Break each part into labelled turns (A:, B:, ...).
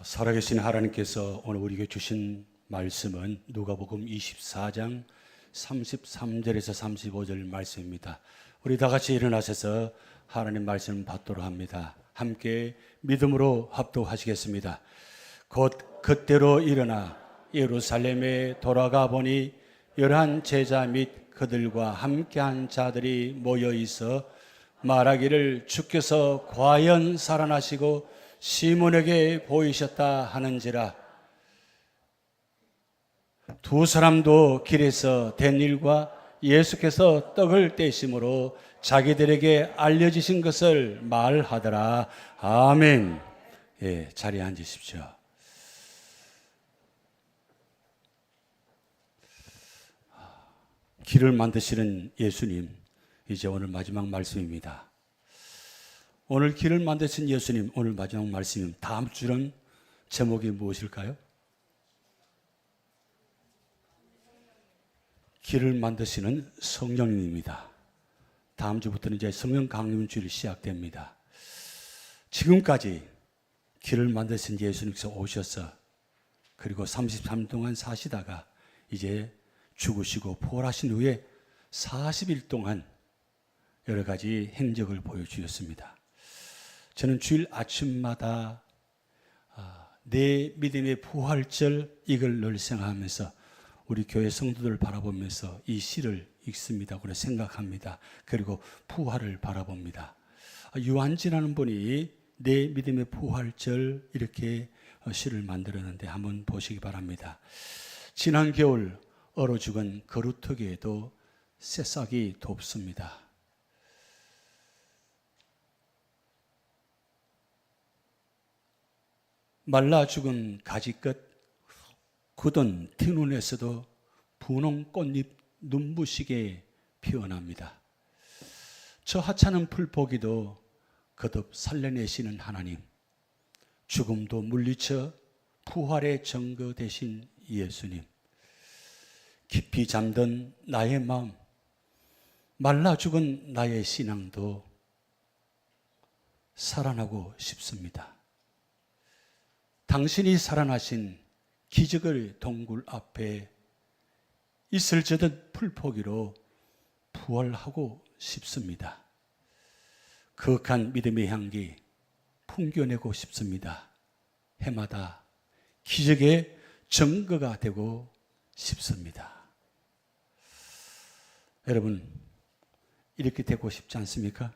A: 살아계신 하나님께서 오늘 우리에게 주신 말씀은 누가복음 24장 33절에서 35절 말씀입니다. 우리 다 같이 일어나셔서 하나님 말씀 받도록 합니다. 함께 믿음으로 합독하시겠습니다. 곧 그때로 일어나 예루살렘에 돌아가 보니 열한 제자 및 그들과 함께한 자들이 모여 있어 말하기를 주께서 과연 살아나시고 시몬에게 보이셨다 하는지라. 두 사람도 길에서 된 일과 예수께서 떡을 떼심으로 자기들에게 알려지신 것을 말하더라. 아멘. 예, 자리에 앉으십시오. 길을 만드시는 예수님, 이제 오늘 마지막 말씀입니다. 오늘 길을 만드신 예수님, 오늘 마지막 말씀, 다음 주는 제목이 무엇일까요? 길을 만드시는 성령님입니다. 다음 주부터는 이제 성령 강림주일이 시작됩니다. 지금까지 길을 만드신 예수님께서 오셔서 그리고 33년 동안 사시다가 이제 죽으시고 부활하신 후에 40일 동안 여러 가지 행적을 보여주셨습니다. 저는 주일 아침마다 내 믿음의 부활절 이걸 늘 생각하면서 우리 교회 성도들을 바라보면서 이 시를 읽습니다. 그래 생각합니다. 그리고 부활을 바라봅니다. 유한진이라는 분이 내 믿음의 부활절 이렇게 시를 만들었는데 한번 보시기 바랍니다. 지난 겨울 얼어 죽은 거루터기에도 새싹이 돋습니다. 말라 죽은 가지끝 굳은 티눈에서도 분홍 꽃잎 눈부시게 피어납니다. 저 하찮은 풀포기도 거듭 살려내시는 하나님, 죽음도 물리쳐 부활의 증거 되신 예수님, 깊이 잠든 나의 마음, 말라 죽은 나의 신앙도 살아나고 싶습니다. 당신이 살아나신 기적의 동굴 앞에 이슬 젖은 풀포기로 부활하고 싶습니다. 거룩한 믿음의 향기 풍겨내고 싶습니다. 해마다 기적의 증거가 되고 싶습니다. 여러분, 이렇게 되고 싶지 않습니까?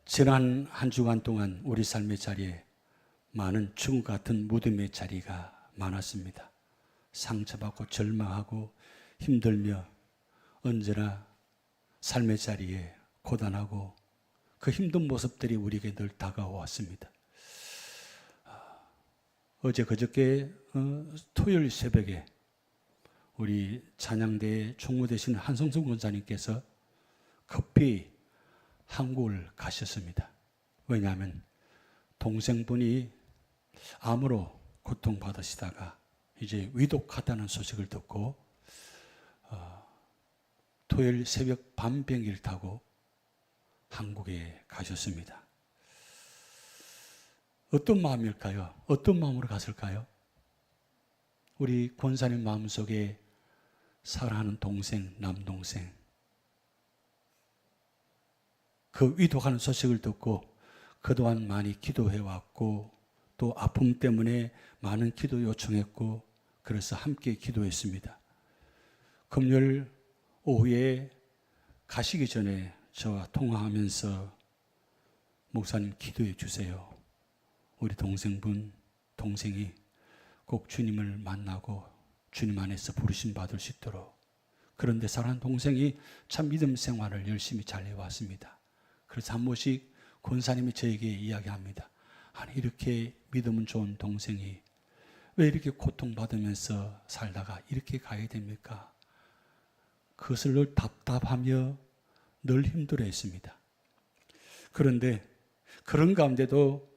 A: 지난 한 주간 동안 우리 삶의 자리에 많은 죽음 같은 무덤의 자리가 많았습니다. 상처받고 절망하고 힘들며 언제나 삶의 자리에 고단하고 그 힘든 모습들이 우리에게 늘 다가왔습니다. 어제 그저께 토요일 새벽에 우리 찬양대의 총무 되신 한성수 권사님께서 급히 한국을 가셨습니다. 왜냐하면 동생분이 암으로 고통받으시다가 이제 위독하다는 소식을 듣고 토요일 새벽 밤 비행기를 타고 한국에 가셨습니다. 어떤 마음일까요? 어떤 마음으로 갔을까요? 우리 권사님 마음속에 사랑하는 동생, 남동생, 그 위독하는 소식을 듣고 그동안 많이 기도해왔고 또 아픔 때문에 많은 기도 요청했고 그래서 함께 기도했습니다. 금요일 오후에 가시기 전에 저와 통화하면서 목사님 기도해 주세요. 우리 동생이 꼭 주님을 만나고 주님 안에서 부르심 받을 수 있도록. 그런데 사랑하는 동생이 참 믿음 생활을 열심히 잘 해왔습니다. 그래서 한 번씩 권사님이 저에게 이야기합니다. 아니 이렇게 믿음은 좋은 동생이 왜 이렇게 고통받으면서 살다가 이렇게 가야 됩니까? 그것을 늘 답답하며 늘 힘들어했습니다. 그런데 그런 가운데도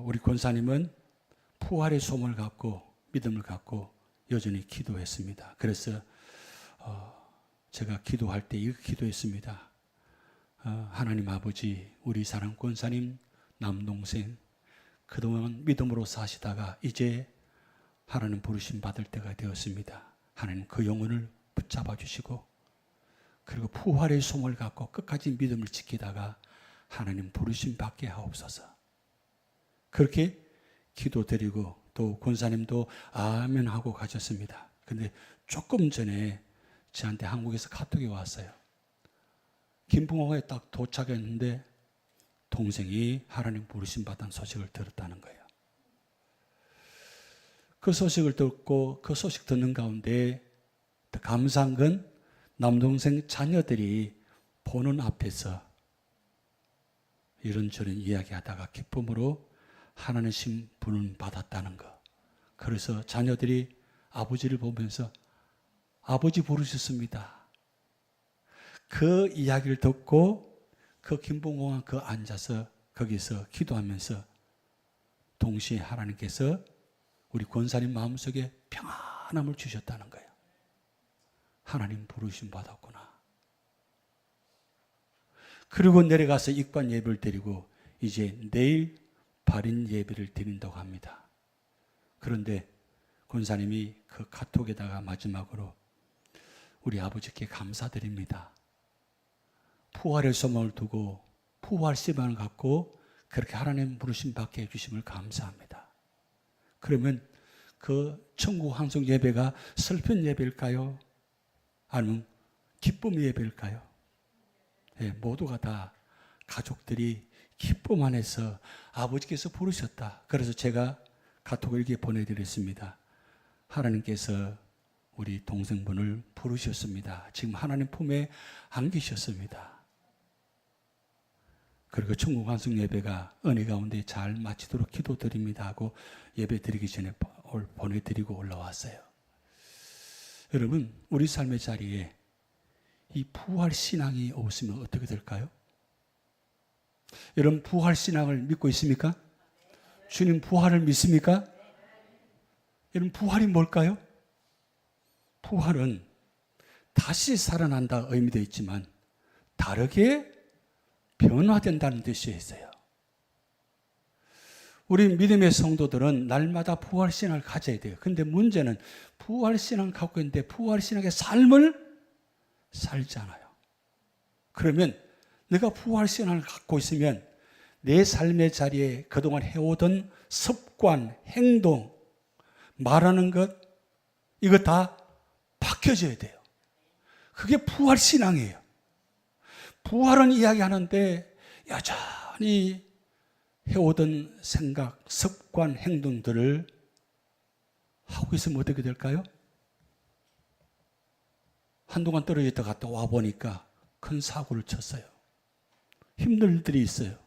A: 우리 권사님은 부활의 소망을 갖고 믿음을 갖고 여전히 기도했습니다. 그래서 제가 기도할 때 이렇게 기도했습니다. 하나님 아버지, 우리 사랑 권사님 남동생 그동안 믿음으로 사시다가 이제 하나님 부르심 받을 때가 되었습니다. 하나님 그 영혼을 붙잡아 주시고 그리고 부활의 소망을 갖고 끝까지 믿음을 지키다가 하나님 부르심 받게 하옵소서. 그렇게 기도드리고 또 권사님도 아멘 하고 가셨습니다. 근데 조금 전에 저한테 한국에서 카톡이 왔어요. 김풍호에 딱 도착했는데 동생이 하나님 부르심 받은 소식을 들었다는 거예요. 그 소식을 듣고 그 소식 듣는 가운데 더 감사한 건 남동생 자녀들이 보는 앞에서 이런저런 이야기하다가 기쁨으로 하나님 신 부름 받았다는 거. 그래서 자녀들이 아버지를 보면서 아버지 부르셨습니다. 그 이야기를 듣고 그 김봉호가 그 앉아서 거기서 기도하면서 동시에 하나님께서 우리 권사님 마음속에 평안함을 주셨다는 거예요. 하나님 부르심 받았구나. 그리고 내려가서 익반 예배를 드리고 이제 내일 발인 예배를 드린다고 합니다. 그런데 권사님이 그 카톡에다가 마지막으로 우리 아버지께 감사드립니다. 부활의 소망을 두고 부활 시간을 갖고 그렇게 하나님 부르심 받게 해주심을 감사합니다. 그러면 그 천국 환송 예배가 슬픈 예배일까요? 아니면 기쁨 예배일까요? 네, 모두가 다 가족들이 기쁨 안에서 아버지께서 부르셨다. 그래서 제가 카톡을 이렇게 보내드렸습니다. 하나님께서 우리 동생분을 부르셨습니다. 지금 하나님 품에 안기셨습니다. 그리고 천국 환송 예배가 은혜 가운데 잘 마치도록 기도드립니다 하고 예배 드리기 전에 보내드리고 올라왔어요. 여러분, 우리 삶의 자리에 이 부활 신앙이 없으면 어떻게 될까요? 여러분, 부활 신앙을 믿고 있습니까? 주님 부활을 믿습니까? 여러분, 부활이 뭘까요? 부활은 다시 살아난다 의미도 있지만 다르게 변화된다는 뜻이 있어요. 우리 믿음의 성도들은 날마다 부활신앙을 가져야 돼요. 그런데 문제는 부활신앙을 갖고 있는데 부활신앙의 삶을 살잖아요. 그러면 내가 부활신앙을 갖고 있으면 내 삶의 자리에 그동안 해오던 습관, 행동, 말하는 것 이거 다 바뀌어져야 돼요. 그게 부활신앙이에요. 부활은 이야기하는데 여전히 해오던 생각, 습관, 행동들을 하고 있으면 어떻게 될까요? 한동안 떨어졌다 갔다 와보니까 큰 사고를 쳤어요. 힘들 일들이 있어요.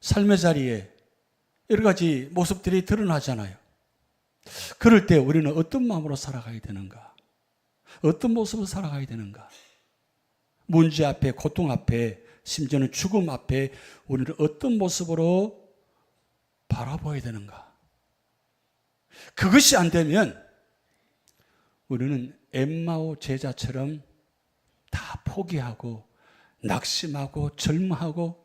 A: 삶의 자리에 여러 가지 모습들이 드러나잖아요. 그럴 때 우리는 어떤 마음으로 살아가야 되는가? 어떤 모습으로 살아가야 되는가? 문제 앞에, 고통 앞에, 심지어는 죽음 앞에 우리는 어떤 모습으로 바라봐야 되는가? 그것이 안 되면 우리는 엠마오 제자처럼 다 포기하고 낙심하고 절망하고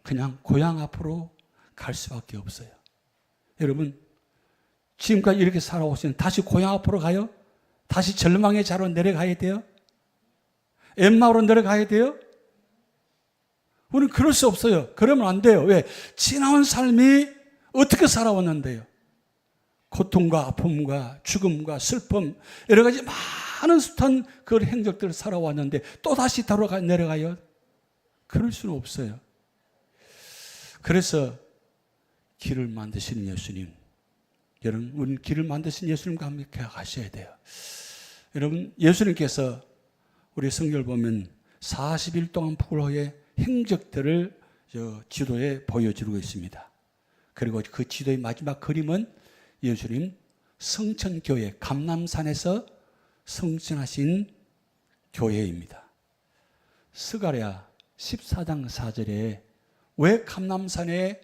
A: 그냥 고향 앞으로 갈 수밖에 없어요. 여러분, 지금까지 이렇게 살아오시면 다시 고향 앞으로 가요? 다시 절망의 자로 내려가야 돼요? 엠마오로 내려가야 돼요? 우리는 그럴 수 없어요. 그러면 안 돼요. 왜? 지나온 삶이 어떻게 살아왔는데요? 고통과 아픔과 죽음과 슬픔 여러 가지 많은 숱한 그 행적들을 살아왔는데 또다시 내려가요? 그럴 수는 없어요. 그래서 길을 만드시는 예수님, 여러분 우리는 길을 만드신 예수님과 함께 가셔야 돼요. 여러분, 예수님께서 우리 성경을 보면 40일 동안 포로의 행적들을 지도에 보여주고 있습니다. 그리고 그 지도의 마지막 그림은 예수님 성천교회, 감람산에서 성천하신 교회입니다. 스가랴 14장 4절에 왜 감람산에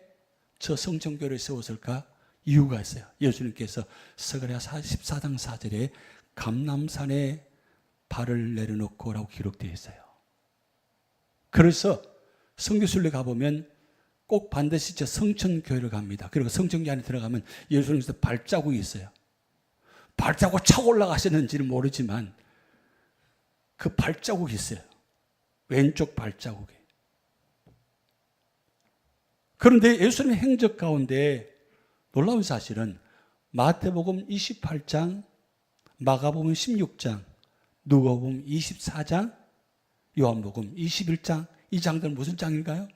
A: 저 성천교회를 세웠을까? 이유가 있어요. 예수님께서 스가랴 14장 4절에 감람산에 발을 내려놓고 라고 기록되어 있어요. 그래서 성교순례 가보면 꼭 반드시 저 성천교회를 갑니다. 그리고 성천교 안에 들어가면 예수님께서 발자국이 있어요. 발자국 차고 올라가셨는지는 모르지만 그 발자국이 있어요. 왼쪽 발자국에. 그런데 예수님의 행적 가운데 놀라운 사실은 마태복음 28장, 마가복음 16장, 누가복음 24장, 요한복음 21장, 이 장들은 무슨 장인가요?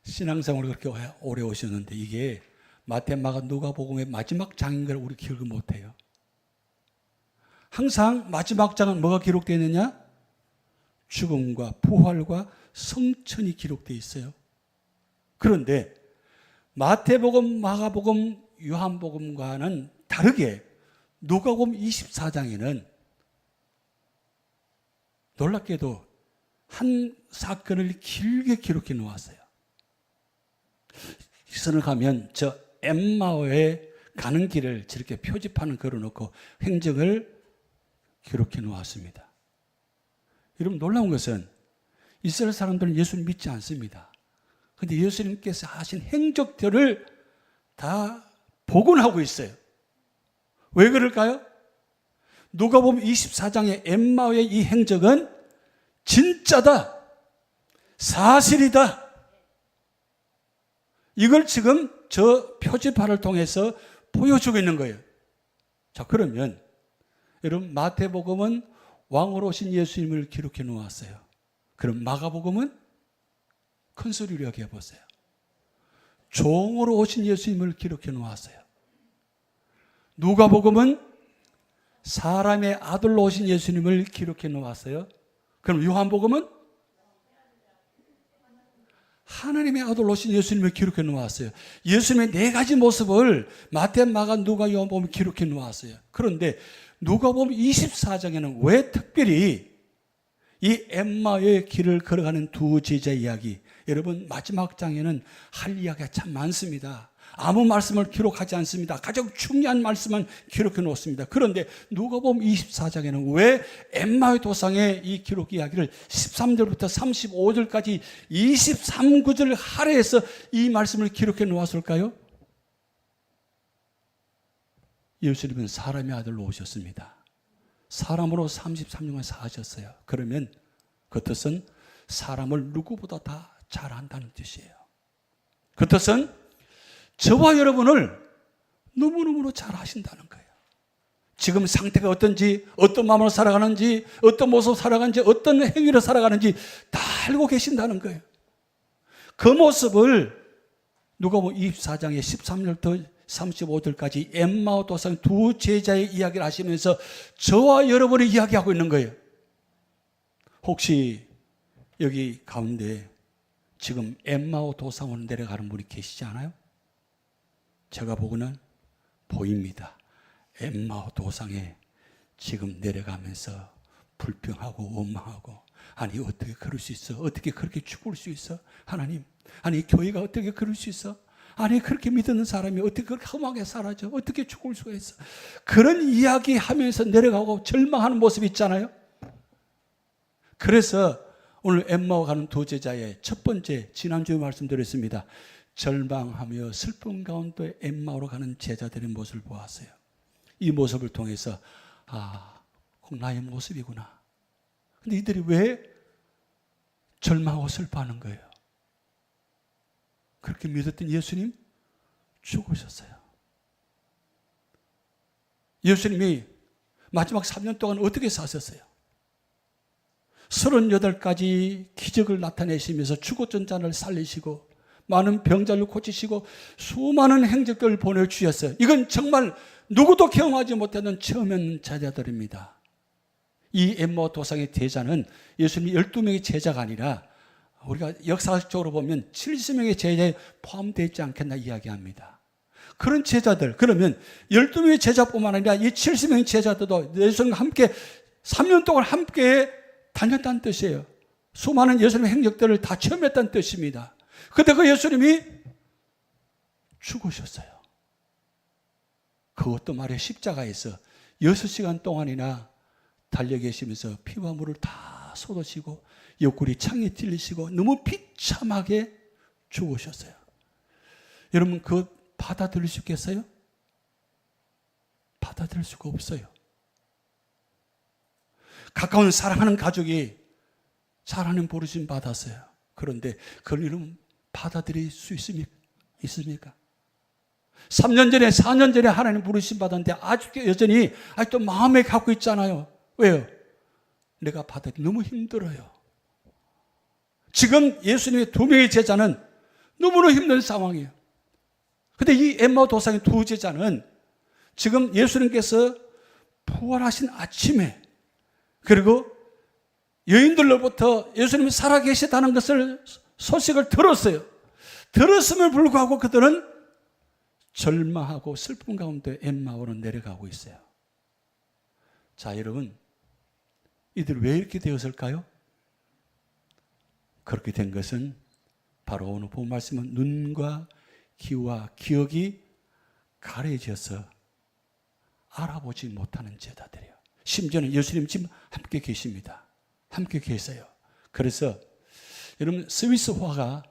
A: 신앙생활을 그렇게 오래 오셨는데 이게 마태, 마가, 누가복음의 마지막 장인 걸 우리 기억을 못해요. 항상 마지막 장은 뭐가 기록되어 있느냐? 죽음과 부활과 성천이 기록되어 있어요. 그런데 마태복음, 마가복음, 요한복음과는 다르게 누가복음 24장에는 놀랍게도 한 사건을 길게 기록해 놓았어요. 시선을 가면 저 엠마오에 가는 길을 저렇게 표지판을 걸어놓고 행적을 기록해 놓았습니다. 여러분 놀라운 것은 이스라엘 사람들은 예수를 믿지 않습니다. 그런데 예수님께서 하신 행적들을 다 복원하고 있어요. 왜 그럴까요? 누가복음 24장의 엠마오의 이 행적은 진짜다. 사실이다. 이걸 지금 저 표지판을 통해서 보여주고 있는 거예요. 자, 그러면 여러분 마태복음은 왕으로 오신 예수님을 기록해 놓았어요. 그럼 마가복음은 큰 소리로 이야기해 보세요. 종으로 오신 예수님을 기록해 놓았어요. 누가복음은 사람의 아들로 오신 예수님을 기록해 놓았어요. 그럼 요한복음은 하나님의 아들로 오신 예수님을 기록해 놓았어요. 예수님의 네 가지 모습을 마태, 마가, 누가, 요한복음을 기록해 놓았어요. 그런데 누가복음 24장에는 왜 특별히 이 엠마오의 길을 걸어가는 두 제자 이야기, 여러분 마지막 장에는 할 이야기가 참 많습니다. 아무 말씀을 기록하지 않습니다. 가장 중요한 말씀만 기록해 놓습니다. 그런데 누가복음 24장에는 왜 엠마오의 도상의 이 기록 이야기를 13절부터 35절까지 23구절을 할애해서 이 말씀을 기록해 놓았을까요? 예수님은 사람의 아들로 오셨습니다. 사람으로 33년간 사셨어요. 그러면 그 뜻은 사람을 누구보다 다 잘 안다는 뜻이에요. 그 뜻은 저와 여러분을 너무너무 잘 아신다는 거예요. 지금 상태가 어떤지, 어떤 마음으로 살아가는지, 어떤 모습으로 살아가는지, 어떤 행위로 살아가는지 다 알고 계신다는 거예요. 그 모습을 누가복음 24장의 13절부터 35절까지 엠마오 도상 두 제자의 이야기를 하시면서 저와 여러분이 이야기하고 있는 거예요. 혹시 여기 가운데 지금 엠마오 도상으로 내려가는 분이 계시지 않아요? 제가 보고는 보입니다. 엠마오 도상에 지금 내려가면서 불평하고 원망하고, 아니 어떻게 그럴 수 있어? 어떻게 그렇게 죽을 수 있어? 하나님, 아니 교회가 어떻게 그럴 수 있어? 아니 그렇게 믿는 사람이 어떻게 그렇게 험하게 살아져? 어떻게 죽을 수가 있어? 그런 이야기하면서 내려가고 절망하는 모습 있잖아요. 그래서 오늘 엠마오 가는 두 제자의 첫 번째, 지난주에 말씀드렸습니다. 절망하며 슬픔 가운데 엠마오로 가는 제자들의 모습을 보았어요. 이 모습을 통해서 꼭 나의 모습이구나. 근데 이들이 왜 절망하고 슬퍼하는 거예요? 그렇게 믿었던 예수님 죽으셨어요. 예수님이 마지막 3년 동안 어떻게 사셨어요? 38가지 기적을 나타내시면서 죽었던 자를 살리시고 많은 병자를 고치시고 수많은 행적들을 보내주셨어요. 이건 정말 누구도 경험하지 못하는 처음 제자들입니다. 이 엠마오 도상의 제자는 예수님 12명의 제자가 아니라 우리가 역사적으로 보면 70명의 제자에 포함되어 있지 않겠나 이야기합니다. 그런 제자들, 그러면 12명의 제자뿐만 아니라 이 70명의 제자들도 예수님과 함께 3년 동안 함께 다녔다는 뜻이에요. 수많은 예수님의 행적들을 다 체험했다는 뜻입니다. 그런데 그 예수님이 죽으셨어요. 그것도 말이에요. 십자가에서 6시간 동안이나 달려 계시면서 피와 물을 다 쏟아지고 옆구리 창이 찔리시고 너무 비참하게 죽으셨어요. 여러분 그거 받아들일 수 있겠어요? 받아들일 수가 없어요. 가까운 사랑하는 가족이 하나님 부르심 받았어요. 그런데 그걸 여러분 받아들일 수 있습니까? 3년 전에 4년 전에 하나님 부르심 받았는데 여전히 아직도 마음에 갖고 있잖아요. 왜요? 내가 받아들이 너무 힘들어요. 지금 예수님의 2명의 제자는 너무나 힘든 상황이에요. 근데 이 엠마오 도상의 2 제자는 지금 예수님께서 부활하신 아침에 그리고 여인들로부터 예수님이 살아계시다는 것을 소식을 들었어요. 들었음을 불구하고 그들은 절망하고 슬픔 가운데 엠마오로 내려가고 있어요. 자, 여러분, 이들 왜 이렇게 되었을까요? 그렇게 된 것은 바로 오늘 본 말씀은 눈과 귀와 기억이 가려져서 알아보지 못하는 제자들이에요. 심지어는 예수님 지금 함께 계십니다. 함께 계세요. 그래서 여러분 스위스 화가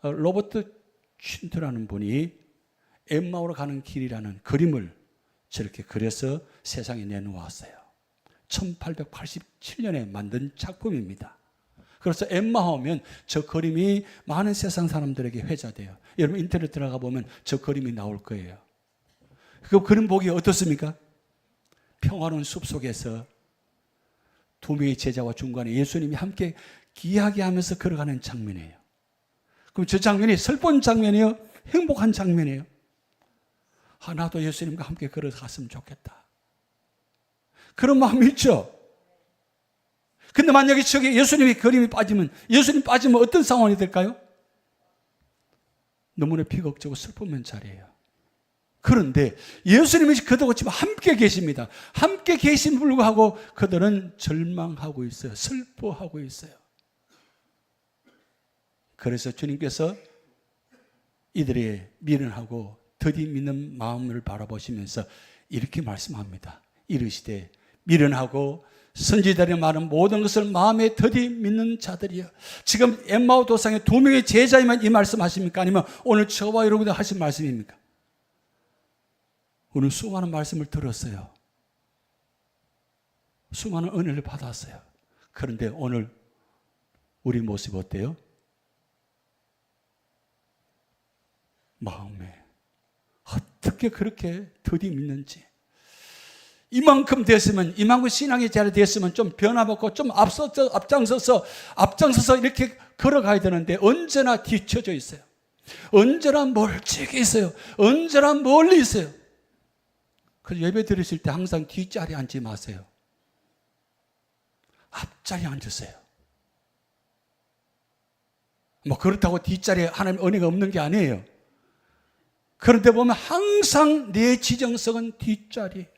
A: 로버트 춘트라는 분이 엠마오로 가는 길이라는 그림을 저렇게 그려서 세상에 내놓았어요. 1887년에 만든 작품입니다. 그래서 엠마오면 저 그림이 많은 세상 사람들에게 회자돼요. 여러분 인터넷 들어가 보면 저 그림이 나올 거예요. 그 그림 보기 어떻습니까? 평화로운 숲속에서 2명의 제자와 중간에 예수님이 함께 이야기하면서 걸어가는 장면이에요. 그럼 저 장면이 슬픈 장면이에요? 행복한 장면이에요? 나도 예수님과 함께 걸어갔으면 좋겠다. 그런 마음이 있죠. 근데 만약에 저기 예수님의 그림이 빠지면, 예수님 빠지면 어떤 상황이 될까요? 너무나 비극적이고 슬픈 자리예요. 그런데 예수님이 그들과 지금 함께 계십니다. 함께 계신 불구하고 그들은 절망하고 있어요. 슬퍼하고 있어요. 그래서 주님께서 이들의 미련하고 더디 믿는 마음을 바라보시면서 이렇게 말씀합니다. 이르시되 미련하고 선지자들이 말한 모든 것을 마음에 더디 믿는 자들이여. 지금 엠마오 도상의 2명의 제자이만 이 말씀하십니까? 아니면 오늘 저와 여러분들 하신 말씀입니까? 오늘 수많은 말씀을 들었어요. 수많은 은혜를 받았어요. 그런데 오늘 우리 모습이 어때요? 마음에 어떻게 그렇게 더디 믿는지. 이만큼 됐으면, 이만큼 신앙의 자리 됐으면 좀 변화받고 좀 앞장서서 이렇게 걸어가야 되는데 언제나 뒤쳐져 있어요. 언제나 멀찍이 있어요. 언제나 멀리 있어요. 그래서 예배 드리실 때 항상 뒷자리에 앉지 마세요. 앞자리에 앉으세요. 뭐 그렇다고 뒷자리에 하나님 은혜가 없는 게 아니에요. 그런데 보면 항상 내 지정석은 뒷자리.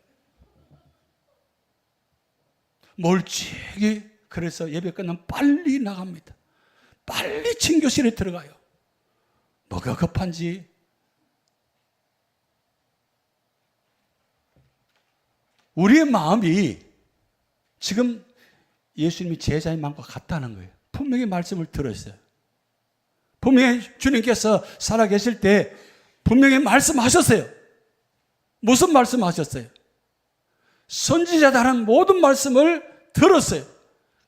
A: 멀찍이. 그래서 예배 끝나면 빨리 나갑니다. 빨리 친교실에 들어가요. 뭐가 급한지. 우리의 마음이 지금 예수님이 제자의 마음과 같다는 거예요. 분명히 말씀을 들었어요. 분명히 주님께서 살아계실 때 분명히 말씀하셨어요. 무슨 말씀하셨어요? 선지자들은 모든 말씀을 들었어요.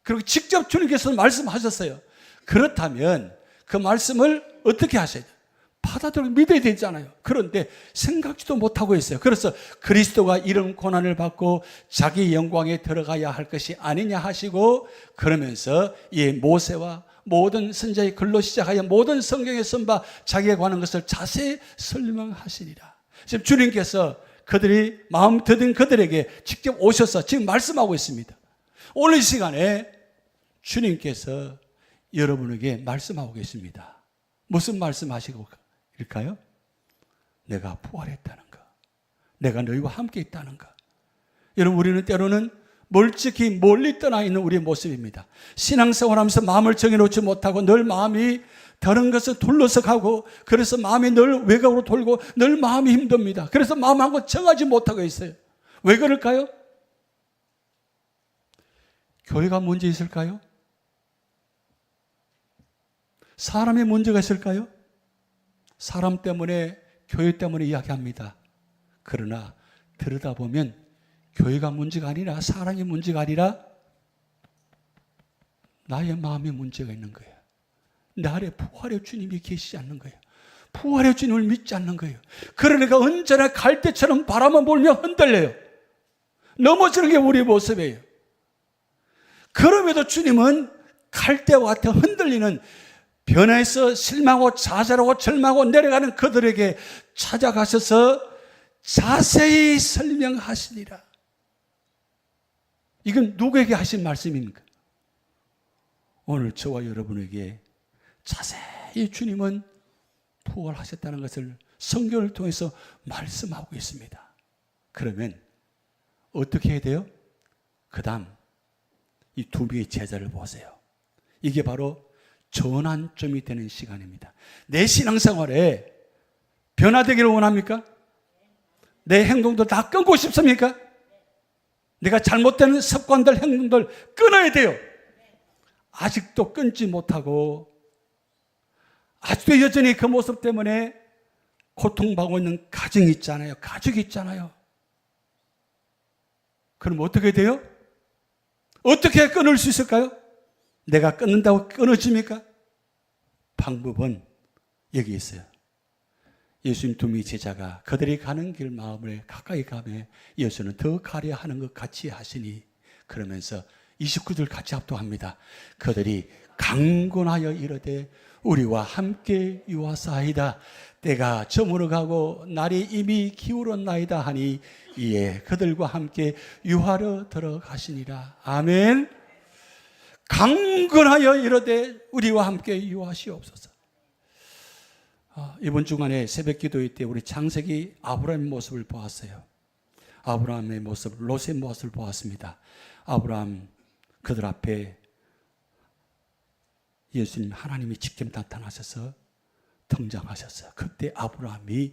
A: 그리고 직접 주님께서 말씀하셨어요. 그렇다면 그 말씀을 어떻게 하셔야 돼요? 받아들이고 믿어야 되잖아요. 그런데 생각지도 못하고 있어요. 그래서 그리스도가 이런 고난을 받고 자기 영광에 들어가야 할 것이 아니냐 하시고, 그러면서 이 모세와 모든 선지자의 글로 시작하여 모든 성경에 쓴 바 자기에 관한 것을 자세히 설명하시리라. 지금 주님께서 그들이 마음 드는 그들에게 직접 오셔서 지금 말씀하고 있습니다. 오늘 이 시간에 주님께서 여러분에게 말씀하고 계십니다. 무슨 말씀하시고 일까요? 내가 부활했다는 것, 내가 너희와 함께 있다는 것. 여러분, 우리는 때로는 멀찍이 멀리 떠나 있는 우리의 모습입니다. 신앙생활하면서 마음을 정해놓지 못하고 늘 마음이 다른 것을 둘러서 가고, 그래서 마음이 늘 외곽으로 돌고 늘 마음이 힘듭니다. 그래서 마음 한 곳 정하지 못하고 있어요. 왜 그럴까요? 교회가 문제 있을까요? 사람의 문제가 있을까요? 사람 때문에, 교회 때문에 이야기합니다. 그러나 들여다보면 교회가 문제가 아니라, 사람이 문제가 아니라 나의 마음에 문제가 있는 거예요. 내 안에 부활의 주님이 계시지 않는 거예요. 부활의 주님을 믿지 않는 거예요. 그러니까 언제나 갈대처럼 바람만 불며 흔들려요. 넘어지는 게 우리의 모습이에요. 그럼에도 주님은 갈대와 같은 흔들리는, 변화해서 실망하고 좌절하고 절망하고 내려가는 그들에게 찾아가셔서 자세히 설명하시니라. 이건 누구에게 하신 말씀입니까? 오늘 저와 여러분에게 자세히 주님은 부활하셨다는 것을 성경을 통해서 말씀하고 있습니다. 그러면 어떻게 해야 돼요? 그 다음 이 두 명의 제자를 보세요. 이게 바로 전환점이 되는 시간입니다. 내 신앙생활에 변화되기를 원합니까? 내 행동도 다 끊고 싶습니까? 내가 잘못된 습관들, 행동들 끊어야 돼요. 아직도 끊지 못하고 아직도 여전히 그 모습 때문에 고통받고 있는 가정이 있잖아요. 가족이 있잖아요. 그럼 어떻게 돼요? 어떻게 끊을 수 있을까요? 내가 끊는다고 끊어집니까? 방법은 여기 있어요. 예수님 두 명의 제자가 그들이 가는 길 마음을 가까이 가며 예수는 더 가려 하는 것 같이 하시니, 그러면서 29절 같이 합독합니다. 그들이 강권하여 이르되 우리와 함께 유하사이다. 때가 저물어가고 날이 이미 기울었나이다 하니 이에 그들과 함께 유하러 들어가시니라. 아멘. 강건하여 이르되 우리와 함께 유하시옵소서. 이번 주간에 새벽 기도회 때 우리 창세기 아브라함의 모습을 보았어요. 아브라함의 모습, 롯의 모습을 보았습니다. 아브라함 그들 앞에 예수님 하나님이 직접 나타나셔서 등장하셨어요. 그때 아브라함이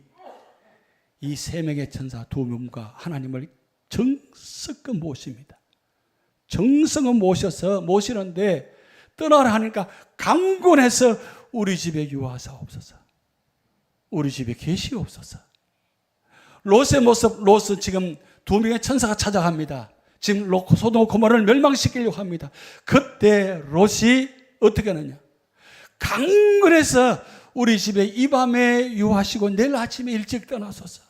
A: 이 세 명의 천사 두 명과 하나님을 정성껏 모십니다. 정성껏 모시는데 떠나라 하니까 강권해서 우리 집에 유하사옵소서. 우리 집에 계시옵소서. 롯의 모습, 롯은 지금 두 명의 천사가 찾아갑니다. 지금 소돔 고모라를 멸망시키려고 합니다. 그때 롯이 어떻게 하느냐? 강건해서 우리 집에 이 밤에 유하시고 내일 아침에 일찍 떠나소서.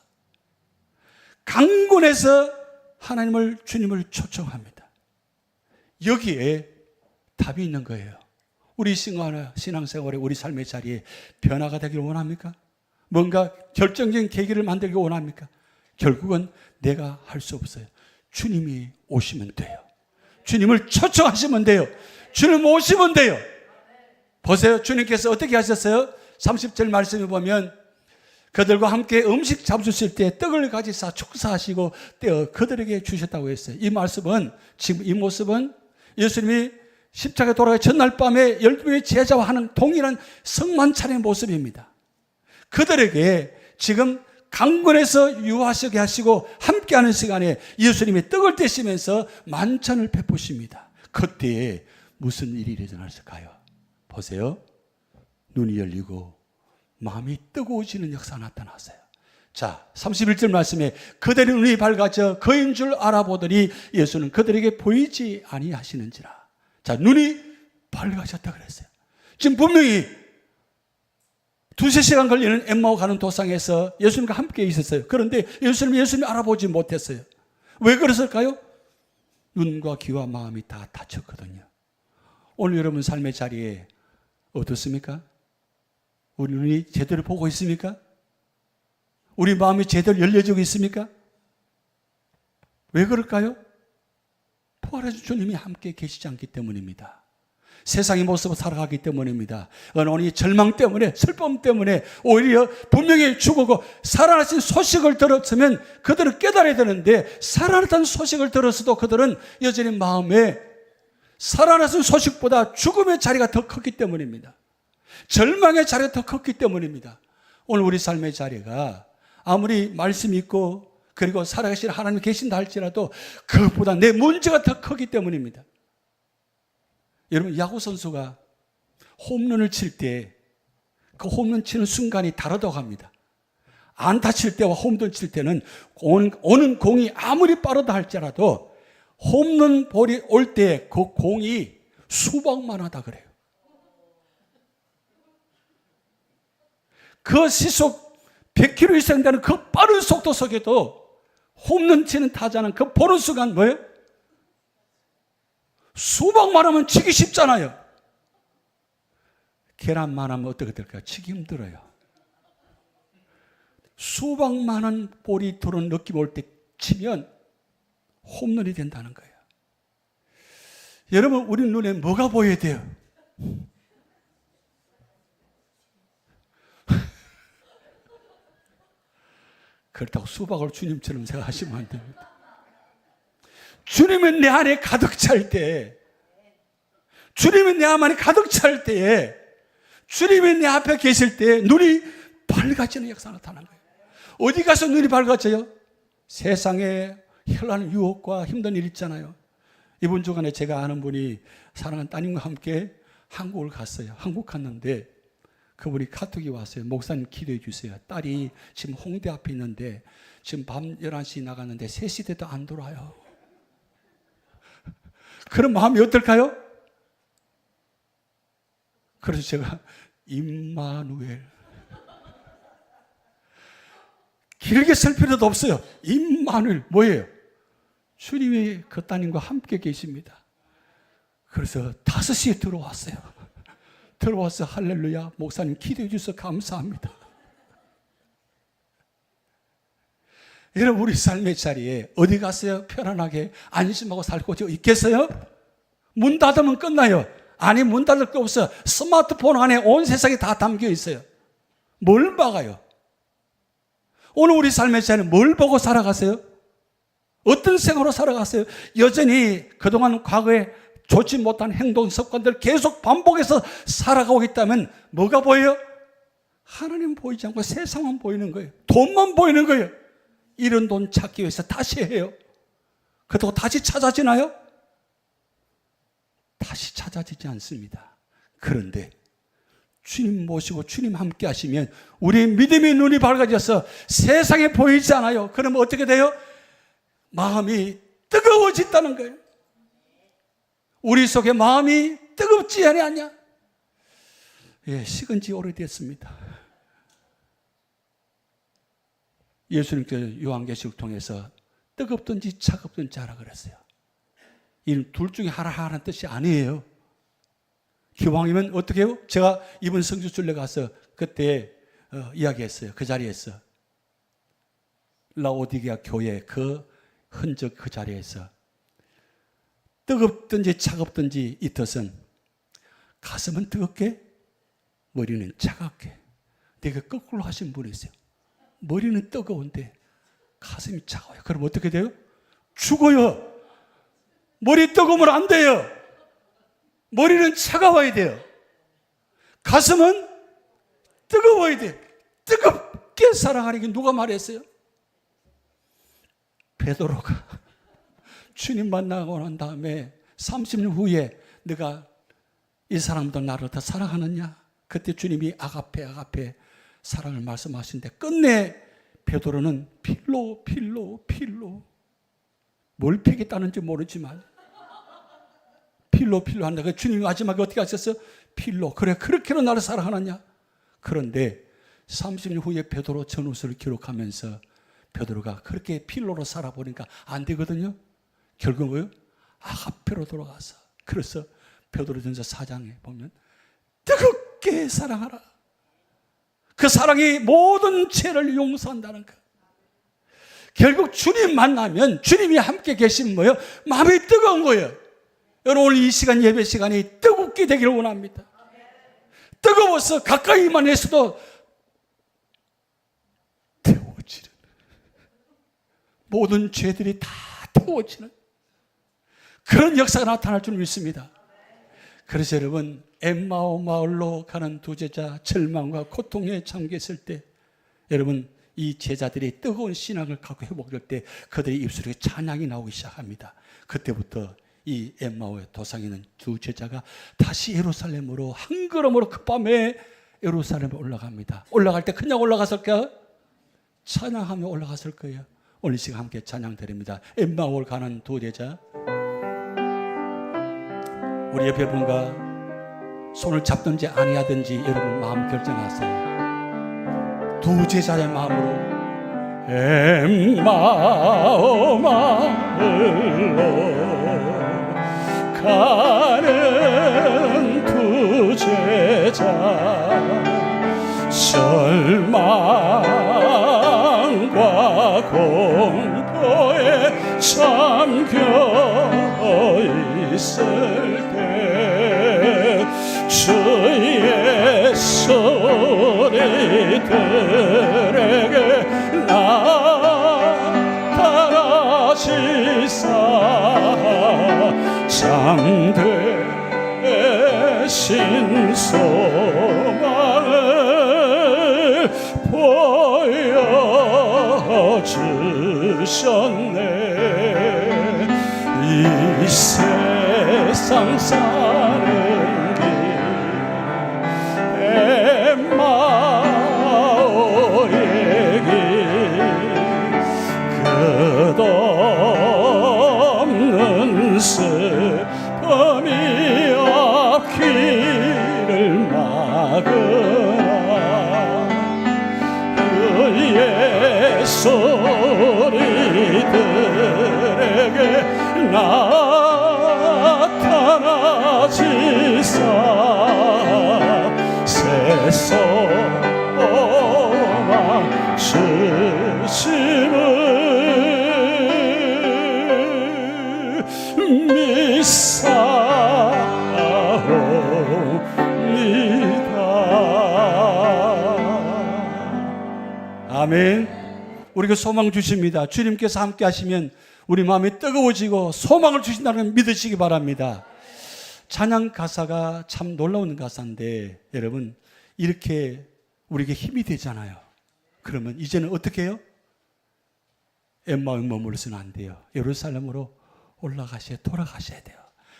A: 강건해서 하나님을, 주님을 초청합니다. 여기에 답이 있는 거예요. 우리 신앙생활에, 우리 삶의 자리에 변화가 되기를 원합니까? 뭔가 결정적인 계기를 만들기 원합니까? 결국은 내가 할 수 없어요. 주님이 오시면 돼요. 주님을 초청하시면 돼요. 주님 오시면 돼요. 보세요. 주님께서 어떻게 하셨어요? 30절 말씀에 보면 그들과 함께 음식 잡수실 때 떡을 가지사 축사하시고 떼어 그들에게 주셨다고 했어요. 이 말씀은, 지금 이 모습은 예수님이 십자가에 돌아가기 전날 밤에 12명의 제자와 하는 동일한 성만찬의 모습입니다. 그들에게 지금 강권해서 유하시게 하시고 함께하는 시간에 예수님이 떡을 떼시면서 만찬을 베푸십니다. 그때에 무슨 일이 일어났을까요? 보세요. 눈이 열리고 마음이 뜨거워지는 역사가 나타났어요. 자, 31절 말씀에 그들의 눈이 밝아져 그인 줄 알아보더니 예수는 그들에게 보이지 아니하시는지라. 자, 눈이 밝아졌다 그랬어요. 지금 분명히 두세 시간 걸리는 엠마오 가는 도상에서 예수님과 함께 있었어요. 그런데 예수님이 알아보지 못했어요. 왜 그랬을까요? 눈과 귀와 마음이 다 닫혔거든요. 오늘 여러분 삶의 자리에 어떻습니까? 우리 눈이 제대로 보고 있습니까? 우리 마음이 제대로 열려지고 있습니까? 왜 그럴까요? 부활하신 주님이 함께 계시지 않기 때문입니다. 세상의 모습을 살아가기 때문입니다. 어머니 절망 때문에, 슬픔 때문에 오히려 분명히 죽고 살아나신 소식을 들었으면 그들은 깨달아야 되는데, 살아났다는 소식을 들었어도 그들은 여전히 마음에 살아나신 소식보다 죽음의 자리가 더 컸기 때문입니다. 절망의 자리가 더 컸기 때문입니다. 오늘 우리 삶의 자리가 아무리 말씀이 있고 그리고 살아계신 하나님이 계신다 할지라도 그것보다 내 문제가 더 크기 때문입니다. 여러분, 야구 선수가 홈런을 칠 때 그 홈런 치는 순간이 다르다고 합니다. 안타 칠 때와 홈런 칠 때는 오는 공이 아무리 빠르다 할지라도 홈런 볼이 올 때 그 공이 수박만 하다 그래요. 그 시속 100km 이상 되는 그 빠른 속도 속에도 홈런 치는 타자는 그 보는 순간 뭐예요? 수박만 하면 치기 쉽잖아요. 계란만 하면 어떻게 될까요? 치기 힘들어요. 수박만한 볼이 들어오는 느낌 올 때 치면 홈런이 된다는 거예요. 여러분, 우리 눈에 뭐가 보여야 돼요? 그렇다고 수박을 주님처럼 생각하시면 안 됩니다. 주님은 내 안에 가득 찰 때, 주님은 내 안에 가득 찰 때에, 주님이 내 앞에 계실 때 눈이 밝아지는 역사가 나타나는 거예요. 어디 가서 눈이 밝아져요? 세상에 현란한 유혹과 힘든 일 있잖아요. 이번 주간에 제가 아는 분이 사랑하는 따님과 함께 한국을 갔어요. 한국 갔는데 그분이 카톡이 왔어요. 목사님 기도해 주세요. 딸이 지금 홍대 앞에 있는데 지금 밤 11시 나갔는데 3시 돼도 안 돌아요. 그런 마음이 어떨까요? 그래서 제가 임마누엘, 길게 쓸 필요도 없어요. 임마누엘 뭐예요? 주님이 그 따님과 함께 계십니다. 그래서 5시에 들어왔어요. 들어와서 할렐루야, 목사님 기도해 주셔서 감사합니다. 여러분, 우리 삶의 자리에 어디 갔어요? 편안하게 안심하고 살고 있겠어요? 문 닫으면 끝나요. 아니, 문 닫을 거 없어. 스마트폰 안에 온 세상이 다 담겨 있어요. 뭘 막아요? 오늘 우리 삶의 자리는 뭘 보고 살아가세요? 어떤 생각으로 살아가세요? 여전히 그동안 과거에 좋지 못한 행동, 습관들 계속 반복해서 살아가고 있다면 뭐가 보여요? 하나님 보이지 않고 세상만 보이는 거예요. 돈만 보이는 거예요. 이런 돈 찾기 위해서 다시 해요. 그렇다고 다시 찾아지나요? 다시 찾아지지 않습니다. 그런데 주님 모시고 주님 함께 하시면 우리의 믿음의 눈이 밝아져서 세상에 보이지 않아요. 그러면 어떻게 돼요? 마음이 뜨거워진다는 거예요. 우리 속에 마음이 뜨겁지 않냐? 예, 식은 지 오래됐습니다. 예수님께서 요한계시록 통해서 뜨겁든지 차갑든지 하라 그랬어요. 이 둘 중에 하라는 뜻이 아니에요. 기왕이면 어떻게 해요? 제가 이번 성주순례 가서 그때 이야기했어요. 그 자리에서 라오디게아 교회 그 흔적 그 자리에서 뜨겁든지 차갑든지 이 뜻은 가슴은 뜨겁게 머리는 차갑게. 내가 거꾸로 하신 분이 있어요. 머리는 뜨거운데 가슴이 차가워요. 그럼 어떻게 돼요? 죽어요. 머리 뜨거우면 안 돼요. 머리는 차가워야 돼요. 가슴은 뜨거워야 돼요. 뜨겁게 사랑하는 게 누가 말했어요? 베드로가 주님 만나고 난 다음에 30년 후에 내가 이 사람도 나를 더 사랑하느냐? 그때 주님이 아가페 사랑을 말씀하시는데 끝내 베드로는 필로 뭘 패겠다는지 모르지만 필로 한다. 그 주님이 마지막에 어떻게 하셨어요? 필로. 그래, 그렇게는 나를 사랑하느냐? 그런데 30년 후에 베드로 전후서를 기록하면서 베드로가 그렇게 필로로 살아보니까 안 되거든요. 결국 뭐예요? 아가페로 돌아가서. 그래서 베드로전서 4장에 보면 뜨겁게 사랑하라. 그 사랑이 모든 죄를 용서한다는 거. 결국 주님 만나면 주님이 함께 계시면 뭐예요? 마음이 뜨거운 거예요. 여러분, 오늘 이 시간 예배 시간이 뜨겁게 되기를 원합니다. 뜨거워서 가까이만 해서도 태워지는, 모든 죄들이 다 태워지는 그런 역사가 나타날 줄 믿습니다. 그래서 여러분, 엠마오 마을로 가는 두 제자 절망과 고통에 잠겼을 때 여러분, 이 제자들이 뜨거운 신앙을 갖고 회복될 때 그들의 입술에 찬양이 나오기 시작합니다. 그때부터 이 엠마오의 도상에 있는 두 제자가 다시 예루살렘으로 한 걸음으로 그 밤에 예루살렘에 올라갑니다. 올라갈 때 그냥 올라갔을까요? 찬양하며 올라갔을 거예요. 오늘 이 시간 함께 찬양 드립니다. 엠마오를 가는 두 제자, 우리 옆에 분과 손을 잡든지 아니하든지 여러분 마음 결정하세요. 두 제자의 마음으로 엠마오 마을로 가는 두 제자, 절망과 공포에 잠겨 있을 때 주의 소리들에게 나타나시사 참되신 소망을 보여주셨네. 이 세상 사는 길 엠마오의 길 끝없는 슬픔이 앞길을 막으나 그의 소리들에게 나타나시사 새 소망 주심을 믿사옵니다. 아멘. 우리가 소망 주십니다. 주님께서 함께 하시면 우리 마음이 뜨거워지고 소망을 주신다는 믿으시기 바랍니다. 찬양 가사가 참 놀라운 가사인데 여러분, 이렇게 우리에게 힘이 되잖아요. 그러면 이제는 어떻게 해요? 엠마오에 머물러서는 안 돼요. 예루살렘으로 돌아가셔야 돼요.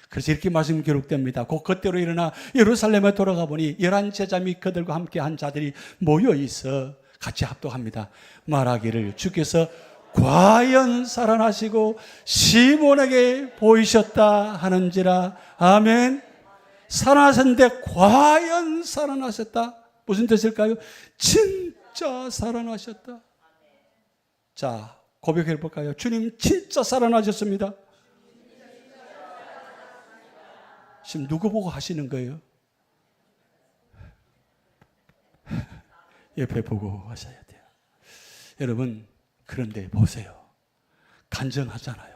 A: 그래서 이렇게 말씀 기록됩니다. 곧 그때로 일어나 예루살렘에 돌아가 보니 11제자 및 그들과 함께 한 자들이 모여 있어 같이 합독합니다. 말하기를 주께서 과연 살아나시고 시몬에게 보이셨다 하는지라. 아멘. 살아나셨는데 과연 살아나셨다. 무슨 뜻일까요? 진짜 살아나셨다. 자, 고백해 볼까요? 주님 진짜 살아나셨습니다. 지금 누구 보고 하시는 거예요? 옆에 보고 하셔야 돼요. 여러분, 그런데 보세요. 간증하잖아요.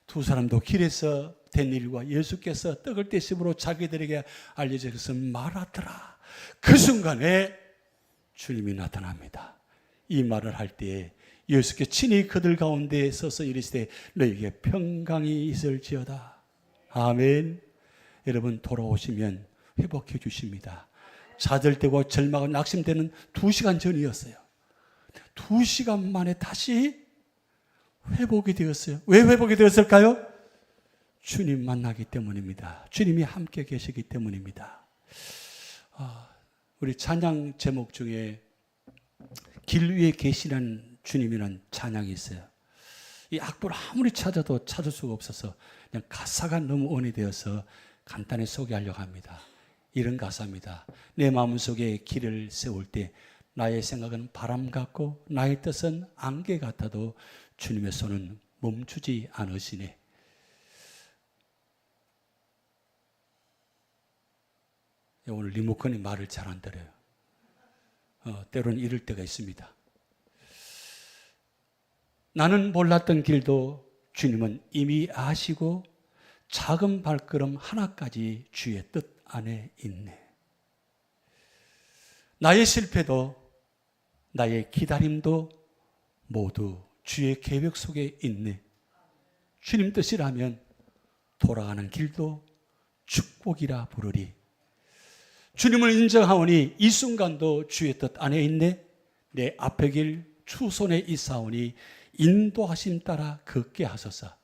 A: 두 사람도 길에서 된 일과 예수께서 떡을 떼심으로 자기들에게 알려져 것을 말하더라. 그 순간에 주님이 나타납니다. 이 말을 할 때에 예수께 친히 그들 가운데 서서 이르시되 너에게 평강이 있을지어다. 아멘. 여러분, 돌아오시면 회복해 주십니다. 좌절되고 절망하고 낙심되는 2시간 전이었어요. 2시간 만에 다시 회복이 되었어요. 왜 회복이 되었을까요? 주님 만나기 때문입니다. 주님이 함께 계시기 때문입니다. 우리 찬양 제목 중에 길 위에 계시는 주님이라는 찬양이 있어요. 이 악보를 아무리 찾아도 찾을 수가 없어서 그냥 가사가 너무 언이 되어서 간단히 소개하려고 합니다. 이런 가사입니다. 내 마음속에 길을 세울 때 나의 생각은 바람 같고 나의 뜻은 안개 같아도 주님의 손은 멈추지 않으시네. 오늘 리모컨이 말을 잘 안 들어요. 때로는 이럴 때가 있습니다. 나는 몰랐던 길도 주님은 이미 아시고 작은 발걸음 하나까지 주의 뜻 안에 있네. 나의 실패도 나의 기다림도 모두 주의 계획 속에 있네. 주님 뜻이라면 돌아가는 길도 축복이라 부르리. 주님을 인정하오니 이 순간도 주의 뜻 안에 있네. 내 앞의 길 추손에 있사오니 인도하심 따라 걷게 하소서.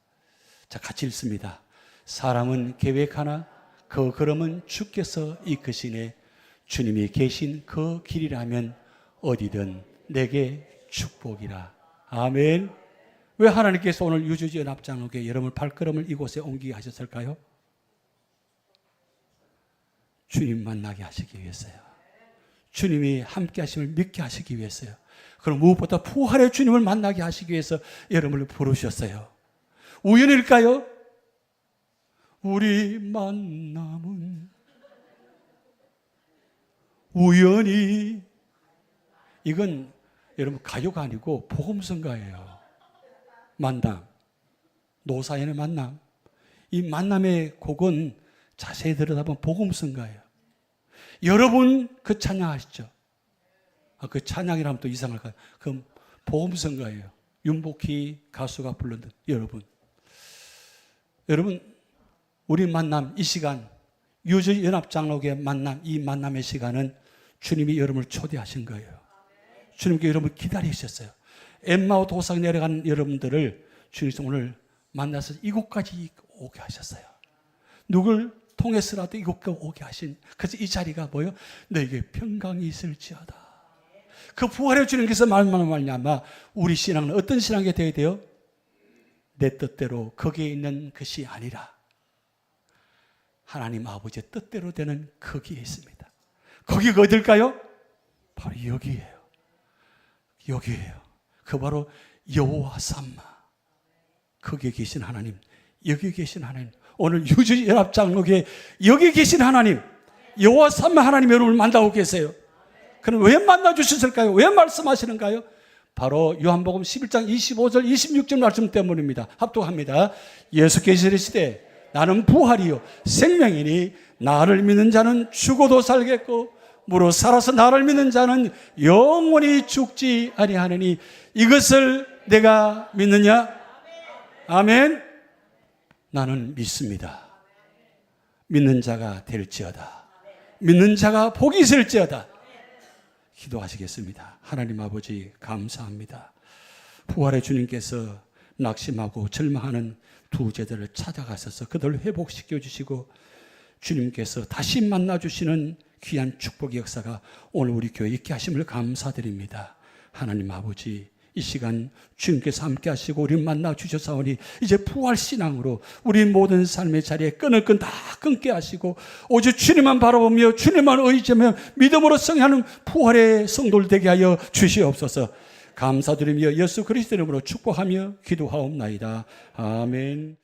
A: 자, 같이 읽습니다. 사람은 계획하나 그 걸음은 주께서 이끄시네. 주님이 계신 그 길이라면 어디든 내게 축복이라. 아멘. 왜 하나님께서 오늘 유주연합장로교회 여러분 발걸음을 이곳에 옮기게 하셨을까요? 주님 만나게 하시기 위해서요. 주님이 함께 하심을 믿게 하시기 위해서요. 그럼 무엇보다 부활의 주님을 만나게 하시기 위해서 여러분을 부르셨어요. 우연일까요? 우리 만남은 우연히. 이건 여러분 가요가 아니고 복음성가예요. 만남, 노사연의 만남. 이 만남의 곡은 자세히 들여다보면 복음성가예요. 여러분 그 찬양하시죠? 그 찬양이라면 또 이상할까요? 그럼 복음성가예요. 윤복희 가수가 불렀던 여러분. 여러분 우리 만남 이 시간 유저연합장로교회 만남, 이 만남의 시간은 주님이 여러분을 초대하신 거예요. 주님께 여러분을 기다리셨어요. 엠마오 도상 내려가는 여러분들을 주님께서 오늘 만나서 이곳까지 오게 하셨어요. 누굴 통해서라도 이곳까지 오게 하신. 그래서 이 자리가 뭐예요? 너에게 평강이 있을지어다. 그 부활의 주님께서 말냐마 우리 신앙은 어떤 신앙이 되어야 돼요? 내 뜻대로 거기에 있는 것이 아니라 하나님 아버지의 뜻대로 되는 거기에 있습니다. 거기가 어딜까요? 바로 여기예요. 여기예요. 그 바로 여호와 삼마. 거기에 계신 하나님, 여기 계신 하나님. 오늘 유주연합장로교회 여기 계신 하나님, 여호와 삼마 하나님 여러분을 만나고 계세요. 그럼 왜 만나주셨을까요? 왜 말씀하시는가요? 바로 요한복음 11장 25절 26절 말씀 때문입니다. 합독합니다. 예수께서 이르시되 나는 부활이요 생명이니 나를 믿는 자는 죽어도 살겠고 무릇 살아서 나를 믿는 자는 영원히 죽지 아니하느니 이것을 내가 믿느냐? 아멘. 나는 믿습니다. 믿는 자가 될지어다. 믿는 자가 복이 있을지어다. 기도하시겠습니다. 하나님 아버지 감사합니다. 부활의 주님께서 낙심하고 절망하는 두 제자를 찾아가셔서 그들을 회복시켜 주시고 주님께서 다시 만나주시는 귀한 축복의 역사가 오늘 우리 교회에 있게 하심을 감사드립니다. 하나님 아버지 이 시간 주님께서 함께 하시고 우리 만나 주셔서오니 이제 부활신앙으로 우리 모든 삶의 자리에 끈을 다 끊게 하시고 오직 주님만 바라보며 주님만 의지하며 믿음으로 승리하는 부활의 성도들 되게 하여 주시옵소서. 감사드리며 예수 그리스도 이름으로 축복하며 기도하옵나이다. 아멘.